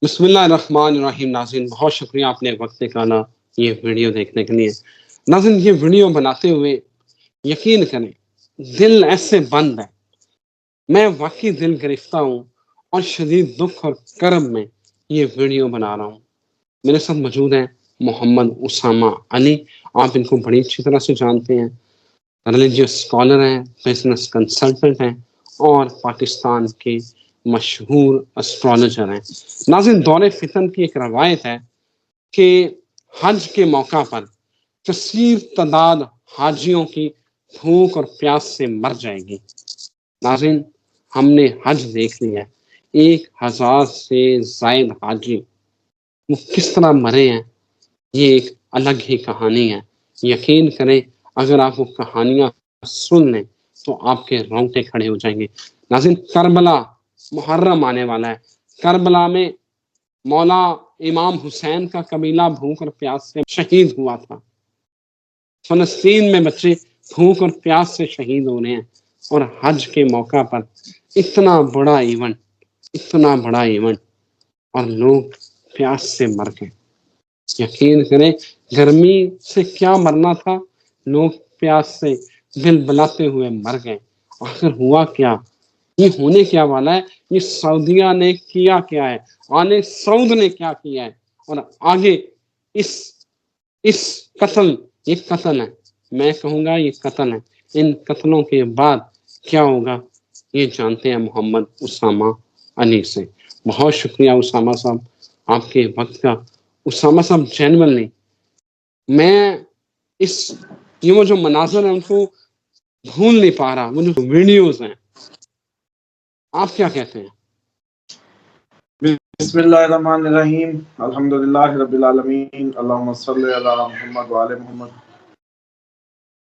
بسم اللہ الرحمن الرحیم. ناظرین بہت شکریہ آپ نے وقت نکالا یہ ویڈیو دیکھنے کے لیے. ناظرین یہ ویڈیو بناتے ہوئے یقین کریں دل ایسے بند ہے، میں واقعی دل گرفتہ ہوں اور شدید دکھ اور کرب میں یہ ویڈیو بنا رہا ہوں. میرے ساتھ موجود ہیں محمد اسامہ علی. آپ ان کو بڑی اچھی طرح سے جانتے ہیں، ریلیجیس اسکالر ہیں، بزنس کنسلٹنٹ ہیں اور پاکستان کے مشہور اسٹرالوجر ہیں. ناظرین دور فتن کی ایک روایت ہے کہ حج کے موقع پر کثیر تعداد حاجیوں کی بھوک اور پیاس سے مر جائے گی. ناظرین ہم نے حج دیکھ لیا ہے، 1000 سے زائد حاجی وہ کس طرح مرے ہیں یہ ایک الگ ہی کہانی ہے. یقین کریں اگر آپ وہ کہانیاں سن لیں تو آپ کے رونگٹے کھڑے ہو جائیں گے. ناظرین کربلا محرم آنے والا ہے. کربلا میں مولا امام حسین کا قبیلہ بھوک اور پیاس سے شہید ہوا تھا. فلسطین میں بچے بھوک اور پیاس سے شہید ہو رہے ہیں، اور حج کے موقع پر اتنا بڑا ایونٹ اور لوگ پیاس سے مر گئے. یقین کریں گرمی سے کیا مرنا تھا، لوگ پیاس سے دل بلاتے ہوئے مر گئے. آخر ہوا کیا، یہ ہونے کیا والا ہے، یہ سعودیہ نے کیا کیا ہے، آل سعود نے کیا کیا ہے، اور آگے اس قتل، یہ قتل ہے، میں کہوں گا یہ قتل ہے. ان قتلوں کے بعد کیا ہوگا یہ جانتے ہیں محمد اسامہ علی سے. بہت شکریہ اسامہ صاحب آپ کے وقت کا. اسامہ صاحب جینولنی میں یہ وہ جو مناظر ہیں ان کو بھول نہیں پا رہا. وہ جو ویڈیوز ہیں آپ کیا کہتے ہیں؟ بسم اللہ الرحمن الرحیم، الحمدللہ رب العالمین، اللہم صلی علی محمد وعلی محمد.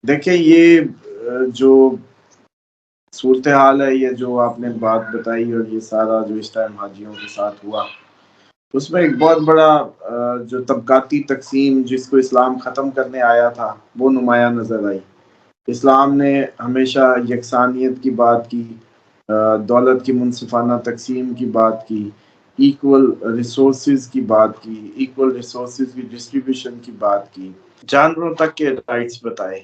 دیکھیں یہ جو صورتحال ہے، یہ جو آپ نے بات بتائی اور یہ سارا جو اس ٹائم حاجیوں کے ساتھ ہوا، اس میں ایک بہت بڑا جو طبقاتی تقسیم جس کو اسلام ختم کرنے آیا تھا وہ نمایاں نظر آئی. اسلام نے ہمیشہ یکسانیت کی بات کی، دولت کی منصفانہ تقسیم کی بات کی، ایکول ریسورسز کی بات کی، ایکول ریسورسز کی ڈسٹریبیوشن کی بات کی، جانوروں تک کے رائٹس بتائے.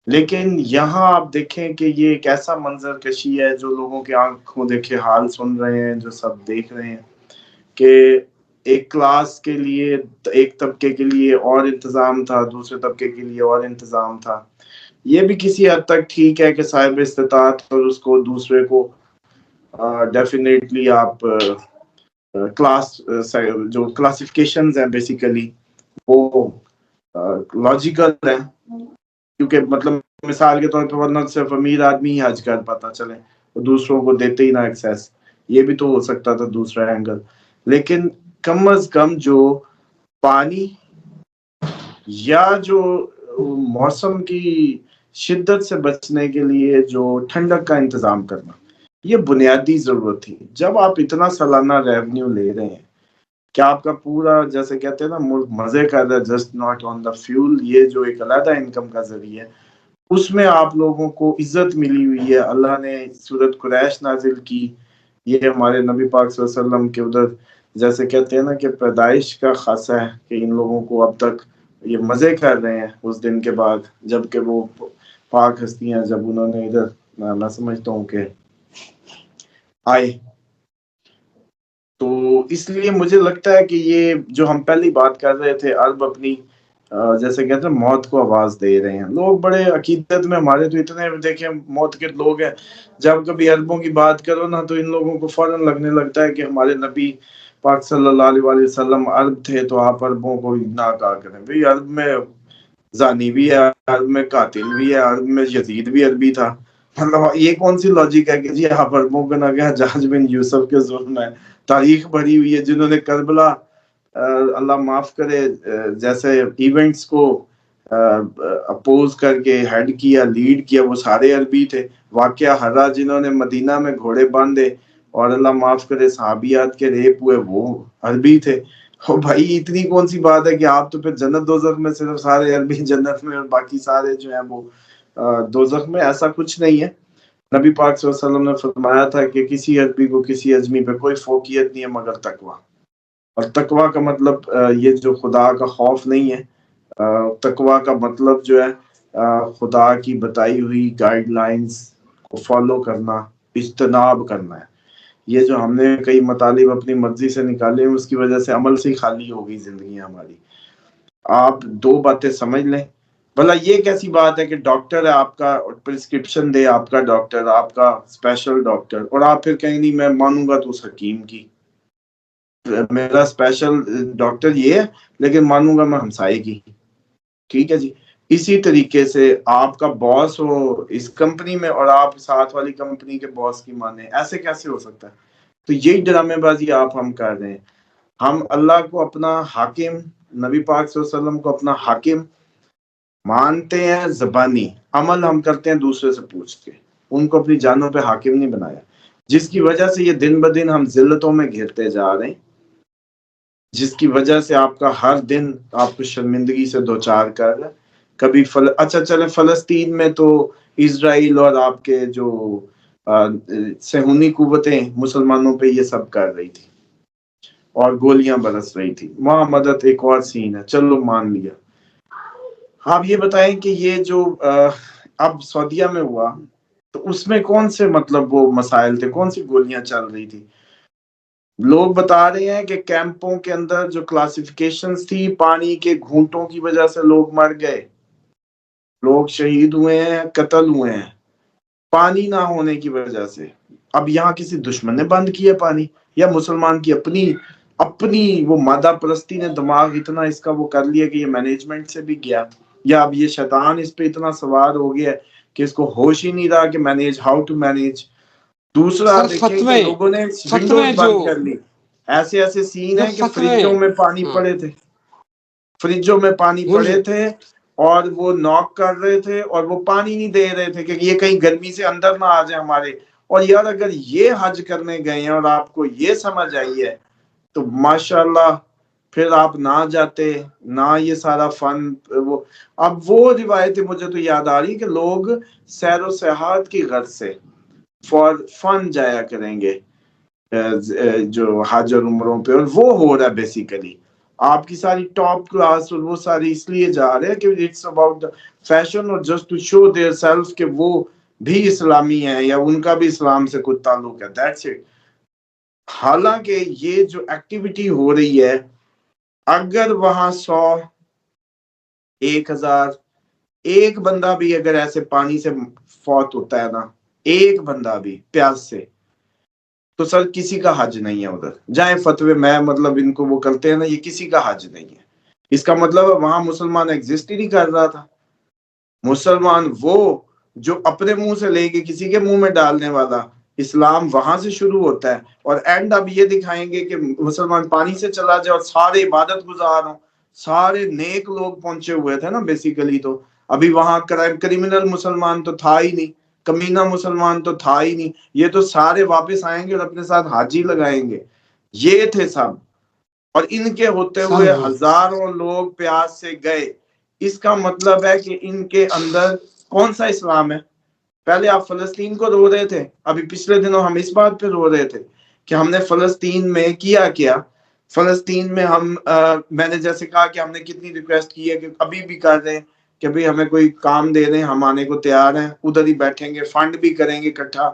لیکن یہاں آپ دیکھیں کہ یہ ایک ایسا منظر کشی ہے جو لوگوں کے آنکھوں دیکھے حال سن رہے ہیں، جو سب دیکھ رہے ہیں کہ ایک کلاس کے لیے، ایک طبقے کے لیے اور انتظام تھا، دوسرے طبقے کے لیے اور انتظام تھا. یہ بھی کسی حد تک ٹھیک ہے کہ صاحب استطاعت اور اس کو دوسرے کو ڈیفینیٹلی آپ کلاس جو کلاسیفیکیشنز ہیں بیسیکلی وہ لاجیکل ہیں، کیونکہ مطلب مثال کے طور پہ ورنہ صرف امیر آدمی ہی حج کر پاتا، چلے دوسروں کو دیتے ہی نہ ایکسیس، یہ بھی تو ہو سکتا تھا دوسرا اینگل. لیکن کم از کم جو پانی یا جو موسم کی شدت سے بچنے کے لیے جو ٹھنڈک کا انتظام کرنا، یہ بنیادی ضرورت تھی. جب آپ اتنا سالانہ ریونیو لے رہے ہیں کہ آپ کا پورا جیسے کہتے ہیں نا ملک مزے کر رہا ہے، just not on the fuel, یہ جو ایک علیحدہ انکم کا ذریعہ ہے، اس میں آپ لوگوں کو عزت ملی ہوئی ہے. اللہ نے سورۃ قریش نازل کی، یہ ہمارے نبی پاک صلی اللہ علیہ وسلم کے ادھر جیسے کہتے ہیں نا کہ پیدائش کا خاصہ ہے کہ ان لوگوں کو اب تک یہ مزے کر رہے ہیں اس دن کے بعد، جبکہ وہ پاک ہستیاں جب انہوں نے ادھر میں سمجھتا ہوں کہ آئے. تو اس لیے مجھے لگتا ہے کہ یہ جو ہم پہلی بات کر رہے تھے، عرب اپنی جیسے کہتے ہیں موت کو آواز دے رہے ہیں. لوگ بڑے عقیدت میں، ہمارے تو اتنے دیکھیں موت کے لوگ ہیں، جب کبھی عربوں کی بات کرو نا تو ان لوگوں کو فوراً لگنے لگتا ہے کہ ہمارے نبی پاک صلی اللہ علیہ وسلم عرب تھے تو آپ عربوں کو نہ کہا کریں. بھئی عرب میں زانی بھی ہے، عرب میں قاتل بھی ہے، عرب میں یزید بھی عربی تھا. مطلب یہ کون سی لاجک ہے کہ جی آپ عربوں کو نہ کہا. حجاج بن یوسف کے ظلم ہے، تاریخ بھری ہوئی ہے، جنہوں نے کربلا اللہ معاف کرے جیسے ایونٹس کو اپوز کر کے ہیڈ کیا، لیڈ کیا، وہ سارے عربی تھے. واقعہ حرہ جنہوں نے مدینہ میں گھوڑے باندھے اور اللہ معاف کرے صحابیات کے ریپ ہوئے، وہ عربی تھے. بھائی اتنی کون سی بات ہے کہ آپ تو پھر جنت دوزخ میں صرف سارے عربی جنت میں اور باقی سارے جو ہیں وہ دوزخ میں؟ ایسا کچھ نہیں ہے. نبی پاک صلی اللہ علیہ وسلم نے فرمایا تھا کہ کسی عربی کو کسی عجمی پہ کوئی فوقیت نہیں ہے مگر تقویٰ. اور تقوی کا مطلب یہ جو خدا کا خوف نہیں ہے، تقوی کا مطلب جو ہے خدا کی بتائی ہوئی گائیڈ لائنز کو فالو کرنا، اجتناب کرنا ہے۔ یہ جو ہم نے کئی مطالب اپنی مرضی سے نکالے ہیں، اس کی وجہ سے عمل سے ہی خالی ہو گئی زندگی ہماری۔ آپ دو باتیں سمجھ لیں، بھلا یہ کیسی بات ہے کہ ڈاکٹر ہے آپ کا، پرسکرپشن دے آپ کا ڈاکٹر، آپ کا اسپیشل ڈاکٹر، اور آپ پھر کہیں نہیں میں مانوں گا تو اس حکیم کی، میرا اسپیشل ڈاکٹر یہ ہے لیکن مانوں گا میں ہمسائے کی۔ ٹھیک ہے جی، اسی طریقے سے آپ کا باس ہو اس کمپنی میں اور آپ ساتھ والی کمپنی کے باس کی مانیں، ایسے کیسے ہو سکتا ہے؟ تو یہی ڈرامے بازی آپ ہم کر رہے ہیں۔ ہم اللہ کو اپنا حاکم، نبی پاک صلی اللہ علیہ وسلم کو اپنا حاکم مانتے ہیں زبانی، عمل ہم کرتے ہیں دوسرے سے پوچھ کے، ان کو اپنی جانوں پہ حاکم نہیں بنایا، جس کی وجہ سے یہ دن بدن ہم ذلتوں میں گھرتے جا رہے ہیں، جس کی وجہ سے آپ کا ہر دن آپ کو شرمندگی سے دوچار کر رہا ہے۔ کبھی اچھا چلے فلسطین میں تو اسرائیل اور آپ کے جو صہیونی قوتیں مسلمانوں پہ یہ سب کر رہی تھی اور گولیاں برس رہی تھی، وہاں مدد ایک اور سین ہے، چلو مان لیا۔ آپ یہ بتائیں کہ یہ جو اب سعودیہ میں ہوا تو اس میں کون سے مطلب وہ مسائل تھے، کون سی گولیاں چل رہی تھی؟ لوگ بتا رہے ہیں کہ کیمپوں کے اندر جو کلاسیفیکیشنز تھی، پانی کے گھونٹوں کی وجہ سے لوگ مر گئے، لوگ شہید ہوئے ہیں، قتل ہوئے ہیں پانی نہ ہونے کی وجہ سے۔ اب یہاں کسی دشمن نے بند کیا پانی، یا مسلمان کی اپنی وہ مادہ پرستی نے دماغ اتنا اس کا وہ کر لیا کہ یہ مینجمنٹ سے بھی گیا، یا اب یہ شیطان اس پہ اتنا سوار ہو گیا کہ اس کو ہوش ہی نہیں رہا کہ مینیج، ہاؤ ٹو مینیج۔ دوسرا سر دیکھیں کہ فتوے لوگوں نے فتوے ونڈوز جو بند کر لی، ایسے سین جو ہے کہ فتوے فریجوں میں پانی ہاں پڑے تھے، فریجوں میں پانی پڑے تھے اور وہ ناک کر رہے تھے اور وہ پانی نہیں دے رہے تھے کہ یہ کہیں گرمی سے اندر نہ آ جائے ہمارے۔ اور یار اگر یہ حج کرنے گئے ہیں اور آپ کو یہ سمجھ آئی ہے تو ماشاءاللہ پھر آپ نہ جاتے، نہ یہ سارا فن وہ۔ اب وہ روایتیں مجھے تو یاد آ رہی کہ لوگ سیر و سیاحت کی غرض سے فار فن جایا کریں گے جو حج اور عمروں پہ، اور وہ ہو رہا ہے بیسیکلی۔ آپ کی ساری ٹاپ کلاس اور وہ ساری اس لیے جا رہے ہیں کہ اٹس اباؤٹ دا فیشن اور just to show their self کہ وہ بھی اسلامی ہیں یا ان کا بھی اسلام سے کوئی تعلق ہے، دیٹس اٹ۔ حالانکہ یہ جو ایکٹیویٹی ہو رہی ہے، اگر وہاں 100 1000 ایک بندہ بھی اگر ایسے پانی سے فوت ہوتا ہے نا، ایک بندہ بھی پیاس سے، تو سر کسی کا حج نہیں ہے ادھر، جائیں فتوے میں مطلب ان کو وہ کرتے ہیں نا، یہ کسی کا حج نہیں ہے۔ اس کا مطلب ہے وہاں مسلمان ایگزسٹ ہی نہیں کر رہا تھا۔ مسلمان وہ جو اپنے منہ سے لے کے کسی کے منہ میں ڈالنے والا، اسلام وہاں سے شروع ہوتا ہے، اور اینڈ اب یہ دکھائیں گے کہ مسلمان پانی سے چلا جائے اور سارے عبادت گزار ہوں، سارے نیک لوگ پہنچے ہوئے تھے نا بیسیکلی۔ تو ابھی وہاں کریمنل مسلمان تو تھا ہی نہیں، کمینہ مسلمان تو تھا ہی نہیں، یہ تو سارے واپس آئیں گے اور اپنے ساتھ حاجی لگائیں گے، یہ تھے سب۔ اور ان کے ہوتے سر ہوئے ہزاروں لوگ پیاس سے گئے۔ اس کا مطلب ہے کہ ان کے اندر کون سا اسلام ہے؟ پہلے آپ فلسطین کو رو رہے تھے، ابھی پچھلے دنوں ہم اس بات پہ رو رہے تھے کہ ہم نے فلسطین میں کیا فلسطین میں میں نے جیسے کہا کہ ہم نے کتنی ریکویسٹ کی ہے کہ ابھی بھی کر رہے ہیں کہ بھئی ہمیں کوئی کام دے دیں، ہم آنے کو تیار ہیں، ادھر ہی بیٹھیں گے، فنڈ بھی کریں گے اکٹھا،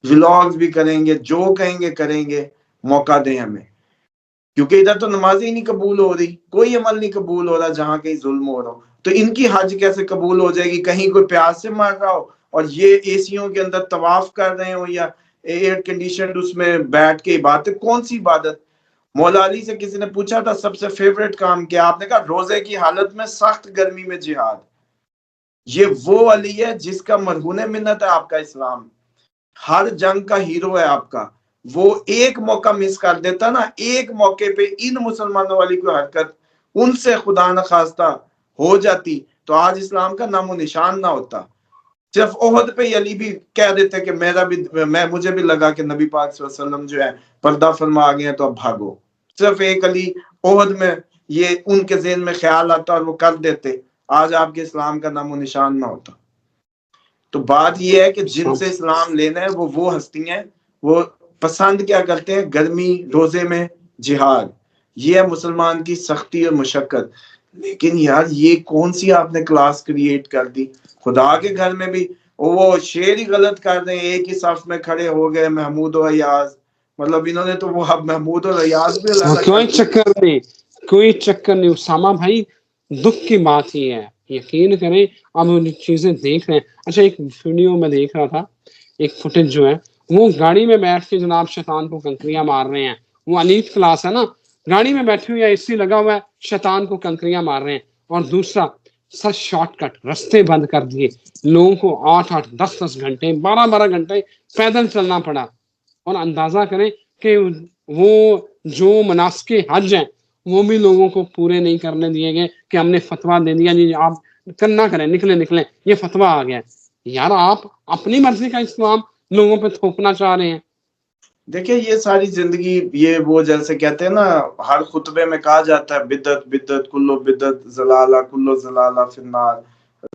ولاگز بھی کریں گے، جو کہیں گے کریں گے، موقع دیں ہمیں۔ کیونکہ ادھر تو نمازیں ہی نہیں قبول ہو رہی، کوئی عمل نہیں قبول ہو رہا جہاں کہیں ظلم ہو رہا ہو، تو ان کی حج کیسے قبول ہو جائے گی؟ کہیں کوئی پیاس سے مر رہا ہو اور یہ اے سیوں کے اندر طواف کر رہے ہو یا ایئر کنڈیشنڈ اس میں بیٹھ کے عبادت، کون سی عبادت؟ مولا علی سے کسی نے پوچھا تھا سب سے فیوریٹ کام کیا، آپ نے کہا روزے کی حالت میں سخت گرمی میں جہاد۔ یہ وہ علی ہے جس کا مرہون منت ہے آپ کا اسلام، ہر جنگ کا ہیرو ہے آپ کا۔ وہ ایک موقع مس کر دیتا نا، ایک موقع پہ ان مسلمانوں والی کوئی حرکت ان سے خدا نخواستہ ہو جاتی تو آج اسلام کا نام و نشان نہ ہوتا۔ صرف احد پہ علی بھی کہہ دیتے کہ مجھے بھی لگا کہ نبی پاک صلی اللہ علیہ وسلم جو ہے پردہ فرما آ گئے ہیں تو اب بھاگو، صرف ایک علی احد میں یہ ان کے ذہن میں خیال آتا اور وہ کر دیتے، آج آپ کے اسلام کا نام و نشان نہ ہوتا۔ تو بات یہ ہے کہ جن سے اسلام لینا ہے وہ ہستی ہیں، وہ پسند کیا کرتے ہیں؟ گرمی روزے میں جہاد، یہ ہے مسلمان کی سختی اور مشقت. لیکن یار یہ کون سی آپ نے کلاس کریٹ کر دی. خدا کے گھر میں بھی وہ شعر ہی غلط کر دیں, ایک ہی صف میں کھڑے ہو گئے محمود و ایاز, مطلب انہوں نے تو وہ اب محمود اور ایاز بھی الگ الگ کوئی چکر نہیں, کوئی چکر نہیں اسامہ بھائی, دکھ کی بات ہی ہے, یقین کریں اب ان چیزیں دیکھ رہے ہیں. اچھا ایک ویڈیو میں دیکھ رہا تھا, ایک فوٹیج جو ہے وہ گاڑی میں بیٹھ کے جناب شیطان کو کنکریاں مار رہے ہیں. وہ انیت کلاس ہے نا, گاڑی میں بیٹھے ہوئے اے سی لگا ہوا ہے, شیطان کو کنکریاں مار رہے ہیں. اور دوسرا سر شارٹ کٹ رستے بند کر دیے, لوگوں کو 8-8 10-10 گھنٹے 12-12 گھنٹے پیدل چلنا پڑا. اور اندازہ کریں کہ وہ جو مناسک حج ہیں وہ بھی لوگوں کو پورے نہیں کرنے دیے گئے کہ ہم نے فتویٰ دے دیا جی آپ کرنا کریں, نکلیں, یہ فتویٰ آ گیا. یار آپ اپنی مرضی کا اسلام لوگوں پہ تھوپنا چاہ رہے ہیں. دیکھیں یہ ساری زندگی یہ وہ جیسے کہتے ہیں نا, ہر خطبے میں کہا جاتا ہے بدعت بدعت کلو بدعت ضلالہ کلو ضلالہ فی النار,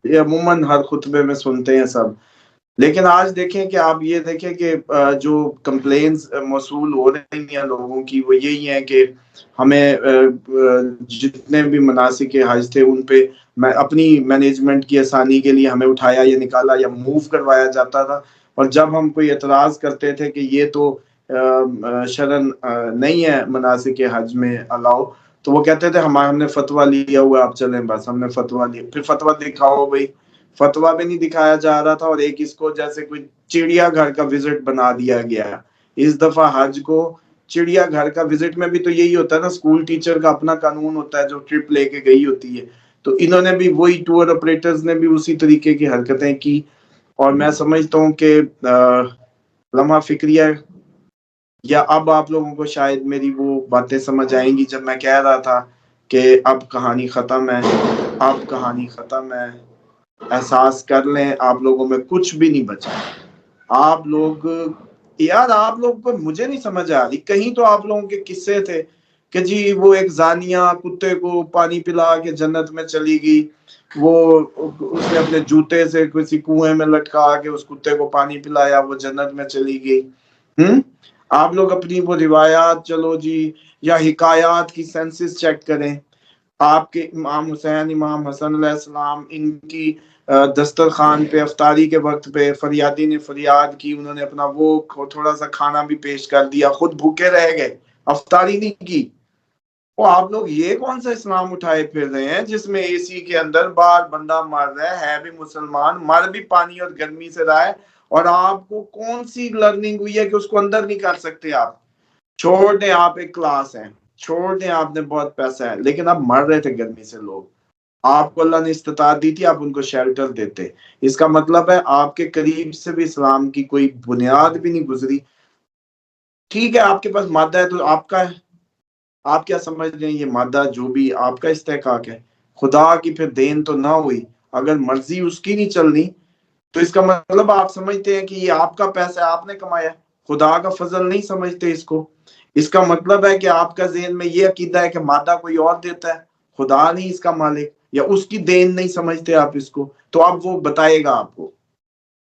یہ عموماً ہر خطبے میں سنتے ہیں سب. لیکن آج دیکھیں کہ آپ یہ دیکھیں کہ جو کمپلینز موصول ہو رہی ہیں لوگوں کی وہ یہی ہیں کہ ہمیں جتنے بھی مناسک حج تھے ان پہ اپنی مینجمنٹ کی آسانی کے لیے ہمیں اٹھایا یا نکالا یا موو کروایا جاتا تھا. اور جب ہم کوئی اعتراض کرتے تھے کہ یہ تو شرعن نہیں ہے مناسک حج میں الاؤ, تو وہ کہتے تھے ہم نے فتویٰ لیا ہوا, آپ چلیں بس ہم نے فتویٰ لیا. پھر فتویٰ دکھاؤ بھائی, فتویٰ بھی نہیں دکھایا جا رہا تھا. اور ایک اس کو جیسے کوئی چڑیا گھر کا وزٹ بنا دیا گیا. اس دفعہ حج کو چڑیا گھر کا وزٹ میں بھی تو یہی ہوتا ہے نا, اسکول ٹیچر کا اپنا قانون ہوتا ہے جو ٹرپ لے کے گئی ہوتی ہے. تو انہوں نے بھی وہی ٹور آپریٹرز نے بھی اسی طریقے کی حرکتیں کی. اور میں سمجھتا ہوں کہ لمحہ فکریہ یا اب آپ لوگوں کو شاید میری وہ باتیں سمجھ آئیں گی جب میں کہہ رہا تھا کہ اب کہانی ختم ہے, اب کہانی ختم ہے. احساس کر لیں آپ لوگوں میں کچھ بھی نہیں بچا. آپ لوگ یار آپ لوگ کو مجھے نہیں سمجھ آ رہی, کہیں تو آپ لوگوں کے قصے تھے کہ جی وہ ایک زانیہ کتے کو پانی پلا کے جنت میں چلی گئی, وہ اس نے اپنے جوتے سے کسی کنویں میں لٹکا کے اس کتے کو پانی پلایا, وہ جنت میں چلی گئی. آپ لوگ اپنی وہ روایات چلو جی یا حکایات کی سینسز چیک کریں. آپ کے امام حسین امام حسن علیہ السلام ان کی دسترخوان پہ افطاری کے وقت پہ فریادی نے فریاد کی, انہوں نے اپنا وہ تھوڑا سا کھانا بھی پیش کر دیا, خود بھوکے رہ گئے, افطاری نہیں کی. وہ آپ لوگ یہ کون سا اسلام اٹھائے پھر رہے ہیں جس میں اے سی کے اندر بار بندہ مر رہا ہے بھی مسلمان, مر بھی پانی اور گرمی سے رہا ہے, اور آپ کو کون سی لرننگ ہوئی ہے کہ اس کو اندر نہیں کر سکتے آپ. چھوڑ دیں, آپ ایک کلاس ہیں, چھوڑ دیں, آپ نے بہت پیسہ ہے, لیکن اب مر رہے تھے گرمی سے لوگ, آپ کو اللہ نے استطاعت دی تھی, آپ ان کو شیلٹر دیتے. اس کا مطلب ہے آپ کے قریب سے بھی اسلام کی کوئی بنیاد بھی نہیں گزری. ٹھیک ہے آپ کے پاس مادہ ہے تو آپ کا ہے, آپ کیا سمجھ رہے ہیں یہ مادہ جو بھی آپ کا استحقاق ہے, خدا کی پھر دین تو نہ ہوئی. اگر مرضی اس کی نہیں چلنی تو اس کا مطلب آپ سمجھتے ہیں کہ یہ آپ کا پیسہ آپ نے کمایا, خدا کا فضل نہیں سمجھتے اس کو. اس کا مطلب ہے کہ آپ کا ذہن میں یہ عقیدہ ہے کہ مادہ کوئی اور دیتا ہے, خدا نہیں اس کا مالک, یا اس کی دین نہیں سمجھتے آپ اس کو. تو اب وہ بتائے گا آپ کو,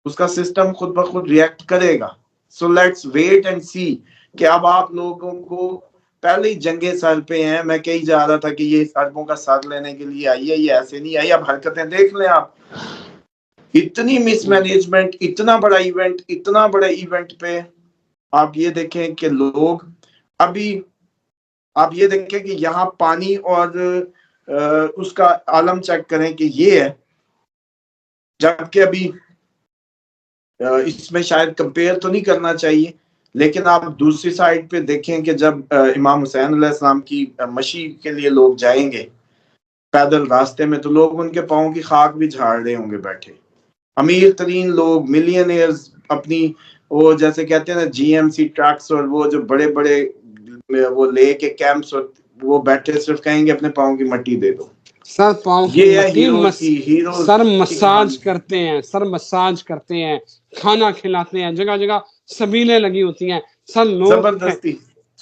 اس کا سسٹم خود بخود ریئیکٹ کرے گا. سو لیٹس ویٹ اینڈ سی کہ اب آپ لوگوں کو پہلے ہی جنگیں سر پہ ہیں. میں کہی جا رہا تھا کہ یہ اربوں کا سر لینے کے لیے آئی ہے, یہ ایسے نہیں آئی. اب حرکتیں دیکھ لیں آپ, اتنی مس مینجمنٹ, اتنا بڑا ایونٹ, اتنا بڑا ایونٹ پہ آپ یہ دیکھیں کہ لوگ ابھی, آپ یہ دیکھیں کہ یہاں پانی اور اس کا عالم چیک کریں کہ یہ ہے, جبکہ ابھی اس میں شاید کمپیئر تو نہیں کرنا چاہیے, لیکن آپ دوسری سائڈ پہ دیکھیں کہ جب امام حسین علیہ السلام کی مشی کے لیے لوگ جائیں گے پیدل راستے میں, تو لوگ ان کے پاؤں کی خاک بھی جھاڑ رہے ہوں گے بیٹھے. امیر ترین لوگ, ملینئرز, اپنی وہ جیسے کہتے ہیں نا جی ایم سی ٹرکس, اور وہ جو بڑے بڑے وہ لے کے کیمپس, وہ بیٹھے صرف کہیں گے اپنے پاؤں کی مٹی دے دو. سر پاؤں کی یہ ہے مٹی ہیروز کی, ہیروز سر کی مساج کہانی. کرتے ہیں, سر مساج کرتے ہیں, کھانا کھلاتے ہیں, جگہ جگہ سبیلیں لگی ہوتی ہیں. سر لوگ زبردستی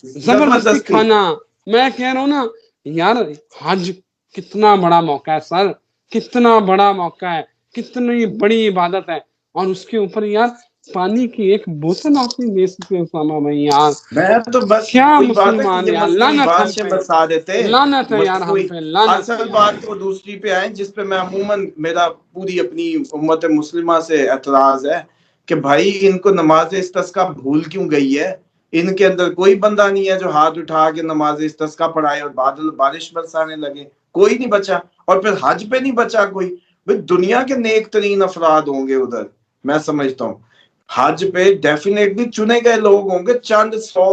زبردستی کھانا. میں کہہ رہا ہوں نا یار, حج کتنا بڑا موقع ہے سر, کتنا بڑا موقع ہے, کتنی بڑی عبادت ہے, اور اس کے اوپر یار پانی کی ایک بوتل آپ نہیں دے سکتے اسامہ بھائی یار؟ میں تو بس کیا وہی بات ہے کہ مسلمان یہ یار، مصنوعی لعنت ہم باتیں پہ، بسا دیتے، لعنت ہے یار ہم مصنوعی۔ پہ، لعنت ہے اصل یار۔ بات تو دوسری پہ آئے جس پہ میں عموماً میرا پوری اپنی امت مسلمہ سے اعتراض ہے کہ بھائی ان کو نماز استسقاء بھول کیوں گئی ہے؟ ان کے اندر کوئی بندہ نہیں ہے جو ہاتھ اٹھا کے نماز استسقاء پڑھائے اور بارش برسانے لگے، کوئی نہیں بچا۔ اور پھر حج پہ نہیں بچا کوئی، دنیا کے نیک ترین افراد ہوں گے ادھر، میں سمجھتا ہوں حج پہ ڈیفینیٹلی چنے گئے لوگ ہوں گے، چند سو،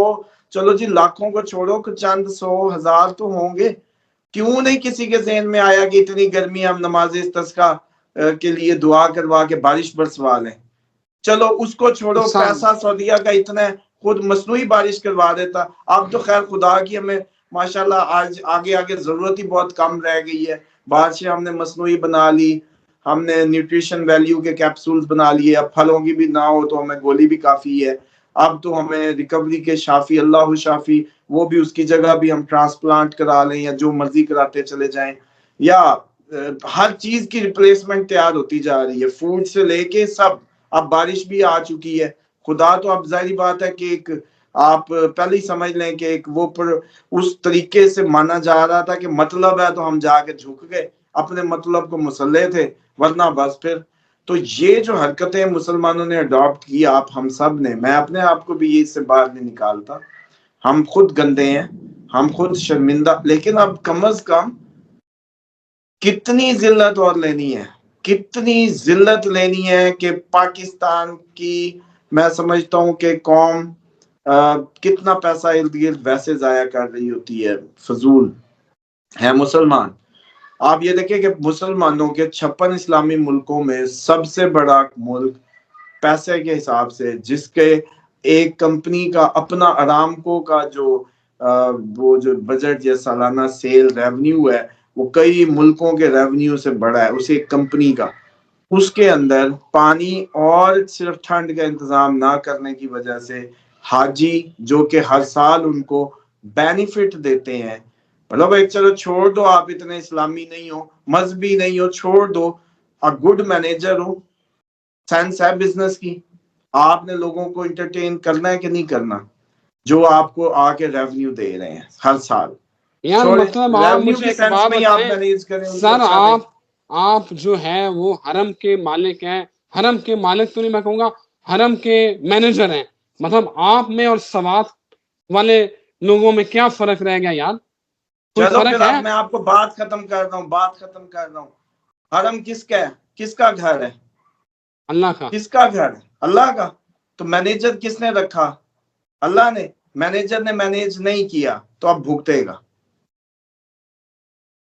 چلو جی لاکھوں کو چھوڑو کہ چند سو ہزار تو ہوں گے۔ کیوں نہیں کسی کے ذہن میں آیا کہ اتنی گرمی ہم نماز استسقاء کے لیے دعا کروا کے بارش برسوا لیں؟ چلو اس کو چھوڑو، پیسہ سعودیہ کا اتنا ہے، خود مصنوعی بارش کروا دیتا۔ اب تو خیر خدا کی ہمیں ماشاءاللہ آج آگے آگے ضرورت ہی بہت کم رہ گئی ہے، بارشیں ہم نے مصنوعی بنا لی، ہم نے نیوٹریشن ویلیو کے کیپسولز بنا لیے، اب پھلوں کی بھی نہ ہو تو ہمیں گولی بھی کافی ہے، اب تو ہمیں ریکوری کے شافی اللہ شافی، وہ بھی اس کی جگہ بھی ہم ٹرانسپلانٹ کرا لیں یا جو مرضی کراتے چلے جائیں، یا ہر چیز کی ریپلیسمنٹ تیار ہوتی جا رہی ہے، فوڈ سے لے کے سب۔ اب بارش بھی آ چکی ہے، خدا تو اب ظاہری بات ہے کہ ایک آپ پہلے ہی سمجھ لیں کہ ایک وہ پر اس طریقے سے مانا جا رہا تھا کہ مطلب ہے تو ہم جا کے جھک گئے، اپنے مطلب کو مسلح تھے، ورنہ بس پھر تو یہ جو حرکتیں مسلمانوں نے اڈاپٹ کی، آپ ہم سب نے، میں اپنے آپ کو بھی اس سے باہر نہیں نکالتا، ہم خود گندے ہیں، ہم خود شرمندہ، لیکن اب کم از کم کتنی ذلت اور لینی ہے، کتنی ذلت لینی ہے کہ پاکستان کی میں سمجھتا ہوں کہ قوم کتنا پیسہ ارد گرد ویسے ضائع کر رہی ہوتی ہے، فضول ہے مسلمان۔ آپ یہ دیکھیں کہ مسلمانوں کے 56 اسلامی ملکوں میں سب سے بڑا ملک پیسے کے حساب سے، جس کے ایک کمپنی کا اپنا ارامکو کا جو وہ جو بجٹ یا سالانہ سیل ریونیو ہے وہ کئی ملکوں کے ریونیو سے بڑا ہے، اسے ایک کمپنی کا، اس کے اندر پانی اور صرف ٹھنڈ کا انتظام نہ کرنے کی وجہ سے حاجی جو کہ ہر سال ان کو بینیفٹ دیتے ہیں، مطلب ایک چلو چھوڑ دو آپ اتنے اسلامی نہیں ہو، مذہبی نہیں ہو، چھوڑ دو، گڈ مینیجر ہو، سینس ہے بزنس کی، آپ نے لوگوں کو انٹرٹین کرنا ہے کہ نہیں کرنا، جو آپ کو آ کے ریونیو دے رہے ہیں ہر سال، یار چھوڑیں مطلب آپ ریونیو مجھے کی ایک سینس بات میں ہی آپ بتائیں مینیج کریں، ان کو سر، اچھا دیں۔ آپ جو ہے وہ حرم کے مالک ہیں، حرم کے مالک تو نہیں، میں کہوں گا حرم کے مینیجر ہیں، مطلب آپ میں اور سوات والے لوگوں میں کیا فرق رہ گیا یار؟ کوئی چلو پھر فرق اب ہے؟ میں آپ کو بات ختم کر رہا ہوں، حرم کس کا ہے؟ کس کا گھر ہے؟ اللہ کا۔ کس کا گھر ہے؟ اللہ کا۔ تو مینیجر کس نے رکھا؟ اللہ نے۔ مینیجر نے مینیج نہیں کیا تو اب بھگتے گا۔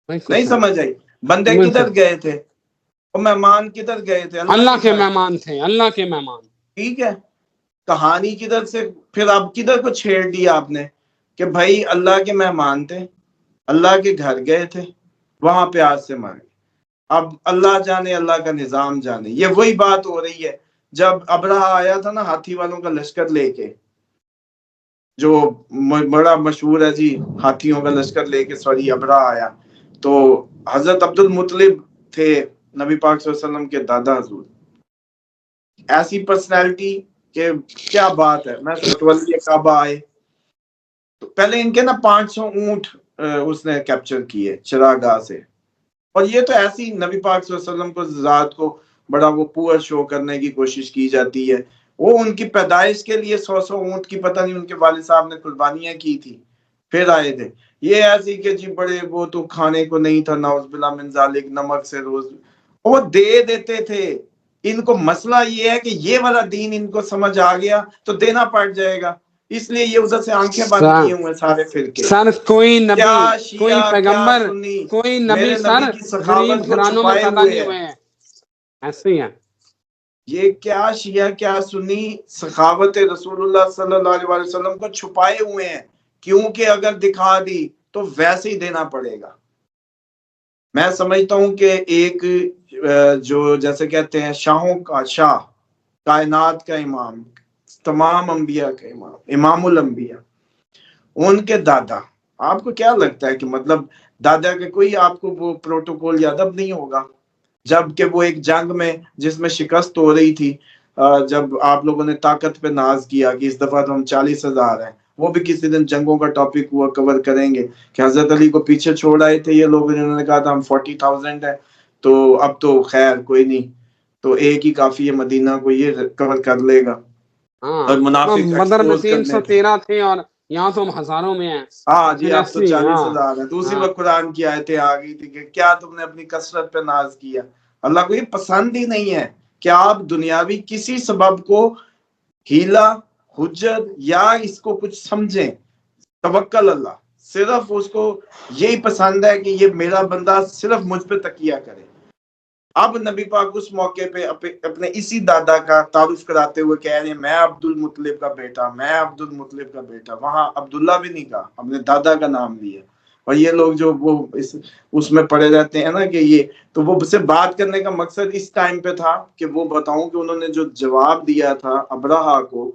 نہیں سمجھ آئی؟ بندے کدھر گئے تھے اور مہمان کدھر گئے تھے؟ اللہ کے گھر مہمان تھے، اللہ کے مہمان۔ ٹھیک ہے، کہانی کدھر سے پھر اب کدھر کو چھیڑ دیا آپ نے کہ بھائی اللہ کے مہمان تھے، اللہ کے گھر گئے تھے، وہاں پیاس سے مر گئے، اب اللہ جانے، اللہ کا نظام جانے۔ یہ وہی بات ہو رہی ہے جب ابرہا آیا تھا نا ہاتھی والوں کا لشکر لے کے، جو بڑا مشہور ہے جی، ہاتھیوں کا لشکر لے کے سوری ابرہا آیا، تو حضرت عبد المطلب تھے نبی پاک صلی اللہ علیہ وسلم کے دادا حضور، ایسی پرسنالٹی کہ کیا بات ہے۔ میں متولی کعبہ آئے تو پہلے ان کے نا 500 اونٹ اس نے کیپچر کیے چراگاہ سے، اور یہ تو ایسی نبی پاک صلی اللہ علیہ وسلم کو ذات کو بڑا وہ پور شو کرنے کی کوشش کی جاتی ہے، وہ ان کی پیدائش کے لیے 100 اونٹ کی پتہ نہیں ان کے والد صاحب نے قربانیاں کی تھی، پھر آئے تھے۔ یہ ایسی کہ جی بڑے وہ تو کھانے کو نہیں تھا، نعوذ باللہ من ذالک، نمک سے روز وہ دے دیتے تھے۔ ان کو مسئلہ یہ ہے کہ یہ والا دین ان کو سمجھ آ گیا تو دینا پڑ جائے گا، اس لیے یہ ادھر سے آنکھیں بند کیے ہوئے سارے فرقے۔ سر کوئی نبی، کیا کوئی شیعہ کیا پیغمبر، سنی کوئی نبی میرے سر نبی کی غریب سخاوت کو گھرانوں میں چھپائے پیدا ہوئے نہیں ہے۔ ہوئے ہیں، ایسے ہی ہیں۔ یہ کیا شیعہ کیا سنی سخاوت رسول اللہ صلی اللہ علیہ وسلم کو چھپائے ہوئے ہیں، کیونکہ اگر دکھا دی تو ویسے ہی دینا پڑے گا۔ میں سمجھتا ہوں کہ ایک جو جیسے کہتے ہیں شاہوں کا شاہ، کائنات کا امام، تمام انبیاء کا امام، امام الانبیاء، ان کے دادا، آپ کو کیا لگتا ہے کہ مطلب دادا کے کوئی آپ کو وہ پروٹوکول یا ادب نہیں ہوگا؟ جب کہ وہ ایک جنگ میں جس میں شکست ہو رہی تھی جب آپ لوگوں نے طاقت پہ ناز کیا کہ اس دفعہ تو ہم 40,000 ہیں، وہ بھی کسی دن جنگوں کا ٹاپک ہوا کور کریں گے کہ حضرت علی کو پیچھے چھوڑ آئے تھے یہ لوگ، انہوں نے کہا تھا ہم 40,000 ہیں، تو اب تو خیر کوئی نہیں، تو ایک ہی کافی ہے مدینہ کو یہ کور کر لے گا، اور منافق بدر میں ایکسپوز کرنے تھے۔ 313 تھے اور یہاں تو ہم ہزاروں میں ہیں۔ ہاں جی، پھر اب تو ایسی 40,000 ہیں، تو اسی ہاں وقت قرآن کی آیتیں آ گئی تھی کہ کیا تم نے اپنی کثرت پہ ناز کیا۔ اللہ کو یہ پسند ہی نہیں ہے کہ آپ دنیاوی کسی سبب کو ہیلا، حجت یا اس کو کچھ سمجھیں۔ توکل اللہ، صرف اس کو یہی پسند ہے کہ یہ میرا بندہ صرف مجھ پہ تکیہ کرے۔ اب نبی پاک اس موقع پہ اپنے اسی دادا کا تعارف کراتے ہوئے کہہ رہے ہیں میں عبد المطلب کا بیٹا، میں عبد المطلب کا بیٹا، وہاں عبداللہ بھی نہیں کہا، اپنے دادا کا نام لیا۔ اور یہ لوگ جو وہ اس میں پڑے رہتے ہیں نا کہ یہ، تو وہ سے بات کرنے کا مقصد اس ٹائم پہ تھا کہ وہ بتاؤں کہ انہوں نے جو جواب دیا تھا ابرہا کو،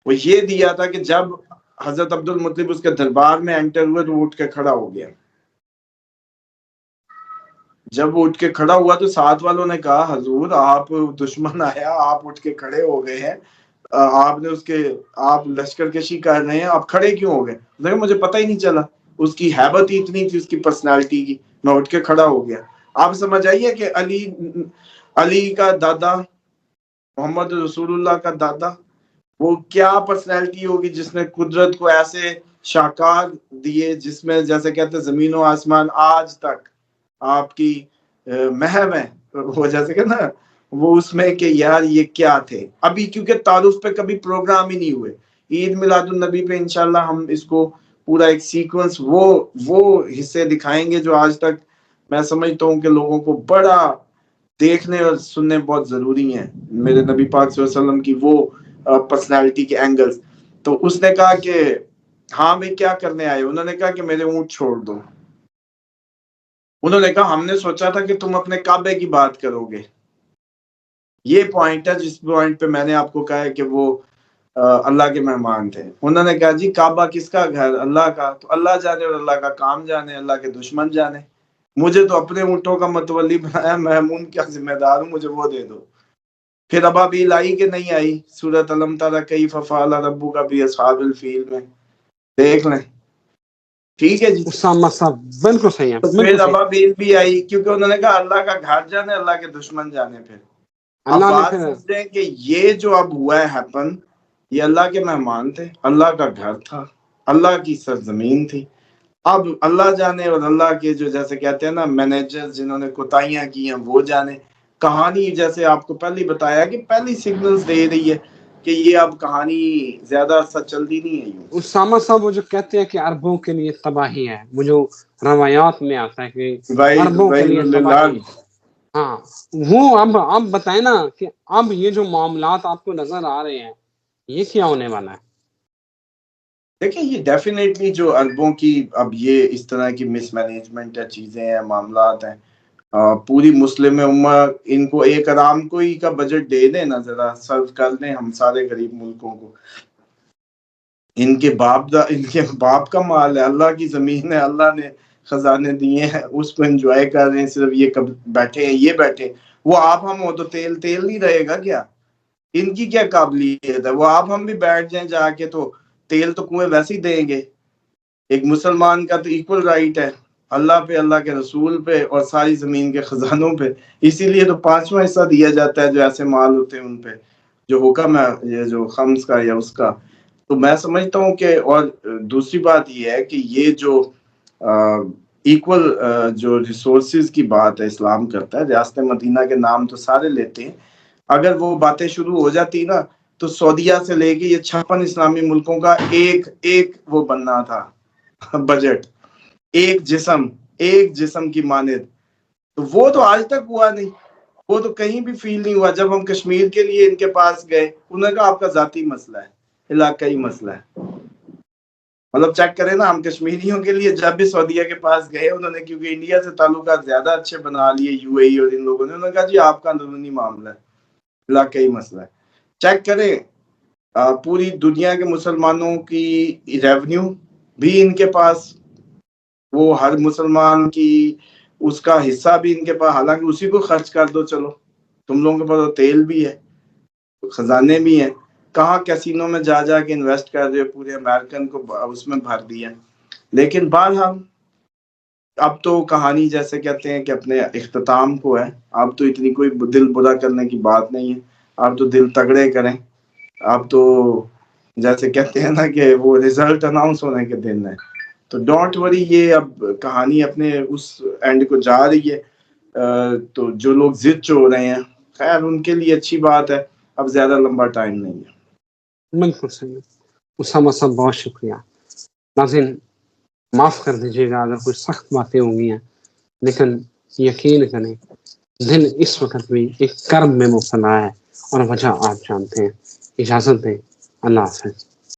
وہ یہ دیا تھا کہ جب حضرت عبد المطلب اس کے دربار میں انٹر ہوئے تو وہ اٹھ کے کھڑا ہو گیا۔ جب وہ اٹھ کے کھڑا ہوا تو ساتھ والوں نے کہا حضور آپ دشمن آیا، آپ اٹھ کے کھڑے ہو گئے ہیں، آپ نے آپ لشکر کشی کر رہے ہیں، آپ کھڑے کیوں ہو گئے؟ لیکن مجھے پتہ ہی نہیں چلا، اس کی ہیبت ہی اتنی تھی اس کی پرسنالٹی کی، میں اٹھ کے کھڑا ہو گیا۔ آپ سمجھ آئیے کہ علی کا دادا، محمد رسول اللہ کا دادا، وہ کیا پرسنالٹی ہوگی جس نے قدرت کو ایسے شاہکار دیے، جس میں جیسے کہتے زمین و آسمان آج تک آپ کی محو ہیں، وہ جیسے کہ نا وہ اس میں کہ یار یہ کیا تھے۔ ابھی کیونکہ تعارف پہ کبھی پروگرام ہی نہیں ہوئے، عید میلاد النبی پہ انشاءاللہ ہم اس کو پورا ایک سیکوینس وہ حصے دکھائیں گے جو آج تک میں سمجھتا ہوں کہ لوگوں کو بڑا دیکھنے اور سننے بہت ضروری ہیں، میرے نبی پاک صلی اللہ علیہ وسلم کی وہ پرسنالٹی کے اینگلز۔ تو اس نے کہا کہ ہاں بھئی کیا کرنے آئے؟ انہوں نے کہا کہ میرے اونٹ چھوڑ دو۔ انہوں نے کہا ہم نے سوچا تھا کہ تم اپنے کعبے کی بات کرو گے۔ یہ پوائنٹ ہے جس پوائنٹ پہ میں نے آپ کو کہا ہے کہ وہ اللہ کے مہمان تھے۔ انہوں نے کہا جی کعبہ کس کا گھر؟ اللہ کا۔ تو اللہ جانے اور اللہ کا کام جانے، اللہ کے دشمن جانے، مجھے تو اپنے اونٹوں کا متولی بنایا، میں ان کا ذمہ دار ہوں، مجھے وہ دے دو۔ پھر ابابیل آئی کہ نہیں آئی؟ سورۃ الم تری کیف فعل ربک باصحاب الفیل میں دیکھ لیں، ٹھیک ہے جی۔ اسامہ صاحب بالکل صحیح ہے، تو بالکل پھر صحیح۔ ابابیل بھی آئی کیونکہ انہوں نے کہا اللہ کا گھر جانے، اللہ کے دشمن جانے۔ پھر اب اللہ نے بات پھر سمجھیں کہ یہ جو اب ہوا ہے ہیپن، یہ اللہ کے مہمان تھے، اللہ کا گھر تھا، اللہ کی سرزمین تھی۔ اب اللہ جانے اور اللہ کے جو جیسے کہتے ہیں نا مینیجر جنہوں نے کوتاہیاں کی ہیں وہ جانے۔ کہانی جیسے آپ کو پہلے بتایا کہ پہلی سگنلز دے رہی ہے کہ یہ اب کہانی زیادہ سچ چلتی نہیں ہے یوں۔ اسامہ صاحب وہ جو کہتے ہیں کہ عربوں کے لیے تباہی ہے، وہ جو روایات میں آتا ہے کہ عربوں کے لیے تباہی، ہاں وہ اب بتائیں نا کہ اب یہ جو معاملات آپ کو نظر آ رہے ہیں یہ کیا ہونے والا ہے؟ دیکھیں یہ ڈیفینیٹلی جو عربوں کی اب یہ اس طرح کی مس مینجمنٹ ہے، چیزیں ہیں، معاملات ہیں، پوری مسلم امہ ان کو ایک آرام کوئی کا بجٹ دے دیں نا، ذرا سرو کر دیں ہم سارے غریب ملکوں کو۔ ان کے باپ کا مال ہے، اللہ کی زمین ہے، اللہ نے خزانے دیے ہیں، اس کو انجوائے کر رہے ہیں، صرف یہ کب بیٹھے ہیں، یہ بیٹھے۔ وہ آپ ہم ہو تو تیل نہیں رہے گا کیا؟ ان کی کیا قابلیت ہے؟ وہ آپ ہم بھی بیٹھ جائیں جا کے تو تیل تو کنویں ویسے ہی دیں گے۔ ایک مسلمان کا تو ایکول رائٹ ہے اللہ پہ، اللہ کے رسول پہ اور ساری زمین کے خزانوں پہ، اسی لیے تو 5واں حصہ دیا جاتا ہے جو ایسے مال ہوتے ہیں ان پہ، جو حکم ہے یہ جو خمس کا یا اس کا۔ تو میں سمجھتا ہوں کہ، اور دوسری بات یہ ہے کہ یہ جو ایکول جو ریسورسز کی بات ہے اسلام کرتا ہے، ریاست مدینہ کے نام تو سارے لیتے ہیں، اگر وہ باتیں شروع ہو جاتی نا تو سعودیہ سے لے کے یہ 56 اسلامی ملکوں کا ایک وہ بننا تھا بجٹ، ایک جسم کی مانند۔ تو وہ تو آج تک ہوا نہیں، وہ تو کہیں بھی فیل نہیں ہوا۔ جب ہم کشمیر کے لیے ان کے پاس گئے، انہوں نے کہا آپ کا ذاتی مسئلہ ہے، علاقائی مسئلہ ہے۔ مطلب چیک کریں نا، ہم کشمیریوں کے لیے جب بھی سعودیہ کے پاس گئے، انہوں نے کیونکہ انڈیا سے تعلقات زیادہ اچھے بنا لیے یو اے ای اور ان لوگوں نے، انہوں نے کہا جی آپ کا اندرونی معاملہ ہے، علاقائی مسئلہ ہے۔ چیک کریں پوری دنیا کے مسلمانوں کی ریونیو بھی ان کے پاس، وہ ہر مسلمان کی اس کا حصہ بھی ان کے پاس، حالانکہ اسی کو خرچ کر دو، چلو تم لوگوں کے پاس تو تیل بھی ہے، خزانے بھی ہیں, کہاں کیسینو میں جا جا کے انویسٹ کر رہے ہو, پورے امریکن کو اس میں بھر دیا. لیکن بہرحال اب تو کہانی جیسے کہتے ہیں کہ اپنے اختتام کو ہے. اب تو اتنی کوئی دل برا کرنے کی بات نہیں ہے, اب تو دل تگڑے کریں. اب تو جیسے کہتے ہیں نا کہ وہ ریزلٹ اناؤنس ہونے کے دن ہے, تو ڈونٹ وری, یہ اب کہانی اپنے اس اینڈ کو جا رہی ہے. تو جو لوگ ضد چو رہے ہیں, خیر ان کے لیے اچھی بات ہے, اب زیادہ لمبا ٹائم نہیں ہے. بالکل صحیح. اسامہ صاحب بہت شکریہ. ناظرین معاف کر دیجیے گا اگر کوئی سخت باتیں ہوں گی ہیں, لیکن یقین کریں دل اس وقت بھی ایک کرم میں مبتلا ہے, اور وجہ آپ جانتے ہیں. اجازت دیں, اللہ حافظ.